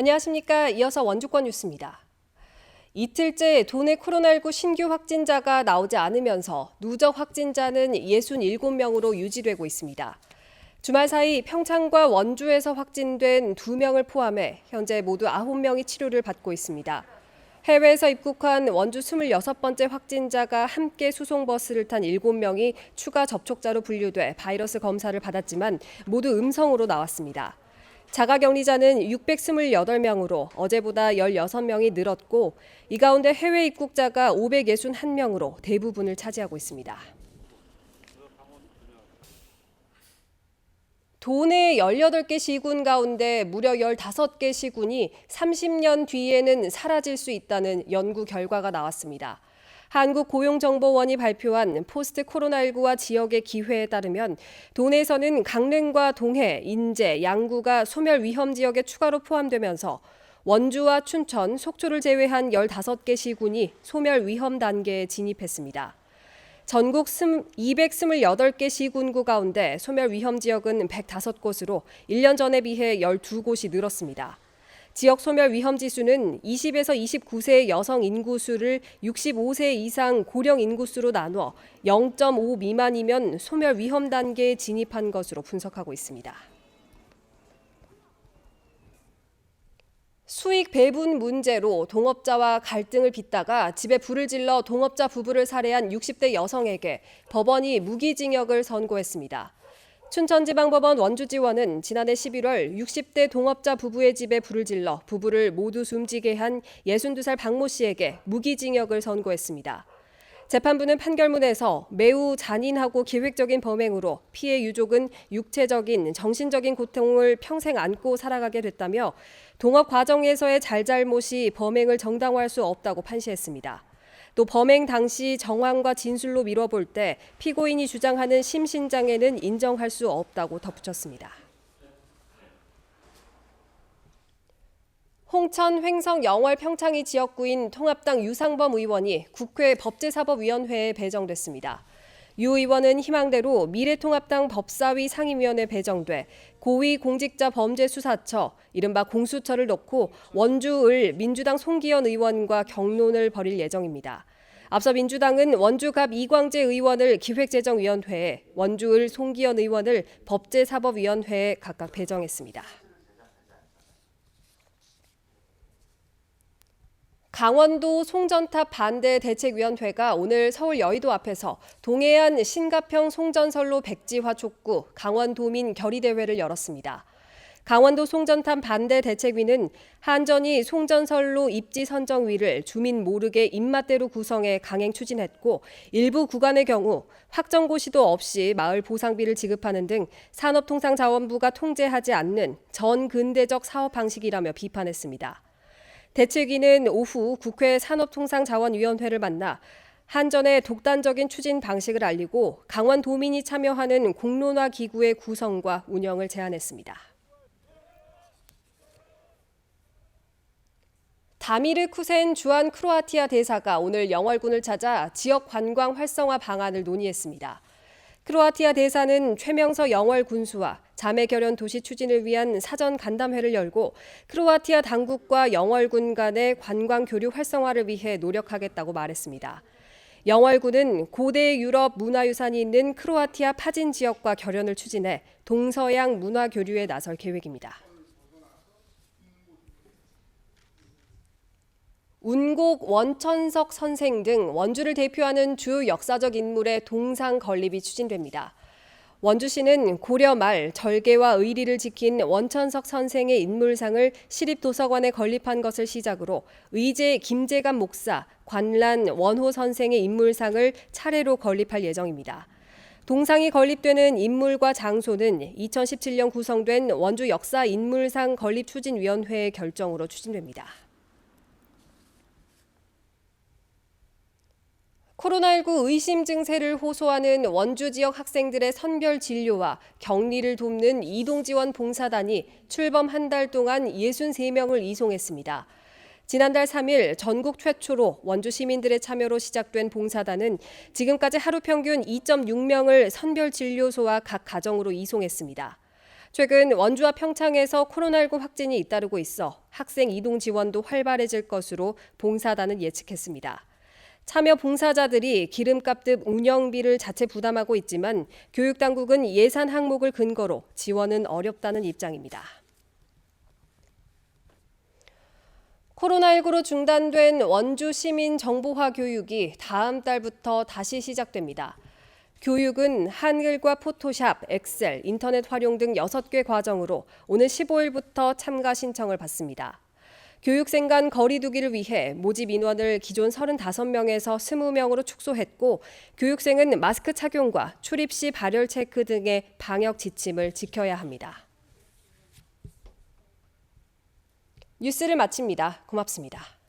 안녕하십니까. 이어서 원주권 뉴스입니다. 이틀째 도내 코로나19 신규 확진자가 나오지 않으면서 누적 확진자는 67명으로 유지되고 있습니다. 주말 사이 평창과 원주에서 확진된 2명을 포함해 현재 모두 9명이 치료를 받고 있습니다. 해외에서 입국한 원주 26번째 확진자가 함께 수송버스를 탄 7명이 추가 접촉자로 분류돼 바이러스 검사를 받았지만 모두 음성으로 나왔습니다. 자가격리자는 628명으로 어제보다 16명이 늘었고 이 가운데 해외 입국자가 561명으로 대부분을 차지하고 있습니다. 도내 18개 시군 가운데 무려 15개 시군이 30년 뒤에는 사라질 수 있다는 연구 결과가 나왔습니다. 한국고용정보원이 발표한 포스트 코로나19와 지역의 기회에 따르면 도내에서는 강릉과 동해, 인제, 양구가 소멸 위험 지역에 추가로 포함되면서 원주와 춘천, 속초를 제외한 15개 시군이 소멸 위험 단계에 진입했습니다. 전국 228개 시군구 가운데 소멸 위험 지역은 105곳으로 1년 전에 비해 12곳이 늘었습니다. 지역 소멸 위험 지수는 20에서 29세 여성 인구수를 65세 이상 고령 인구수로 나누어 0.5 미만이면 소멸 위험 단계에 진입한 것으로 분석하고 있습니다. 수익 배분 문제로 동업자와 갈등을 빚다가 집에 불을 질러 동업자 부부를 살해한 60대 여성에게 법원이 무기징역을 선고했습니다. 춘천지방법원 원주지원은 지난해 11월 60대 동업자 부부의 집에 불을 질러 부부를 모두 숨지게 한 62살 박모 씨에게 무기징역을 선고했습니다. 재판부는 판결문에서 매우 잔인하고 계획적인 범행으로 피해 유족은 육체적인, 정신적인 고통을 평생 안고 살아가게 됐다며 동업 과정에서의 잘잘못이 범행을 정당화할 수 없다고 판시했습니다. 또 범행 당시 정황과 진술로 미뤄볼 때 피고인이 주장하는 심신장애는 인정할 수 없다고 덧붙였습니다. 홍천 횡성 영월 평창이 지역구인 통합당 유상범 의원이 국회 법제사법위원회에 배정됐습니다. 유 의원은 희망대로 미래통합당 법사위 상임위원회 배정돼 고위공직자범죄수사처, 이른바 공수처를 놓고 원주을 민주당 송기현 의원과 경론을 벌일 예정입니다. 앞서 민주당은 원주갑 이광재 의원을 기획재정위원회에, 원주을 송기현 의원을 법제사법위원회에 각각 배정했습니다. 강원도 송전탑 반대 대책위원회가 오늘 서울 여의도 앞에서 동해안 신가평 송전선로 백지화 촉구 강원도민 결의대회를 열었습니다. 강원도 송전탑 반대 대책위는 한전이 송전선로 입지 선정위를 주민 모르게 입맛대로 구성해 강행 추진했고 일부 구간의 경우 확정고시도 없이 마을 보상비를 지급하는 등 산업통상자원부가 통제하지 않는 전근대적 사업 방식이라며 비판했습니다. 대책위는 오후 국회 산업통상자원위원회를 만나 한전의 독단적인 추진 방식을 알리고 강원도민이 참여하는 공론화 기구의 구성과 운영을 제안했습니다. 다미르 쿠센 주한 크로아티아 대사가 오늘 영월군을 찾아 지역 관광 활성화 방안을 논의했습니다. 크로아티아 대사는 최명서 영월 군수와 자매 결연 도시 추진을 위한 사전 간담회를 열고 크로아티아 당국과 영월군 간의 관광 교류 활성화를 위해 노력하겠다고 말했습니다. 영월군은 고대 유럽 문화유산이 있는 크로아티아 파진 지역과 결연을 추진해 동서양 문화 교류에 나설 계획입니다. 운곡 원천석 선생 등 원주를 대표하는 주요 역사적 인물의 동상 건립이 추진됩니다. 원주시는 고려 말 절개와 의리를 지킨 원천석 선생의 인물상을 시립도서관에 건립한 것을 시작으로 의제 김재감 목사, 관란 원호 선생의 인물상을 차례로 건립할 예정입니다. 동상이 건립되는 인물과 장소는 2017년 구성된 원주 역사 인물상 건립 추진위원회의 결정으로 추진됩니다. 코로나19 의심 증세를 호소하는 원주 지역 학생들의 선별 진료와 격리를 돕는 이동지원 봉사단이 출범 한 달 동안 63명을 이송했습니다. 지난달 3일 전국 최초로 원주 시민들의 참여로 시작된 봉사단은 지금까지 하루 평균 2.6명을 선별 진료소와 각 가정으로 이송했습니다. 최근 원주와 평창에서 코로나19 확진이 잇따르고 있어 학생 이동 지원도 활발해질 것으로 봉사단은 예측했습니다. 참여 봉사자들이 기름값 등 운영비를 자체 부담하고 있지만 교육당국은 예산 항목을 근거로 지원은 어렵다는 입장입니다. 코로나19로 중단된 원주 시민 정보화 교육이 다음 달부터 다시 시작됩니다. 교육은 한글과 포토샵, 엑셀, 인터넷 활용 등 6개 과정으로 오늘 15일부터 참가 신청을 받습니다. 교육생 간 거리 두기를 위해 모집 인원을 기존 35명에서 20명으로 축소했고 교육생은 마스크 착용과 출입 시 발열 체크 등의 방역 지침을 지켜야 합니다. 뉴스를 마칩니다. 고맙습니다.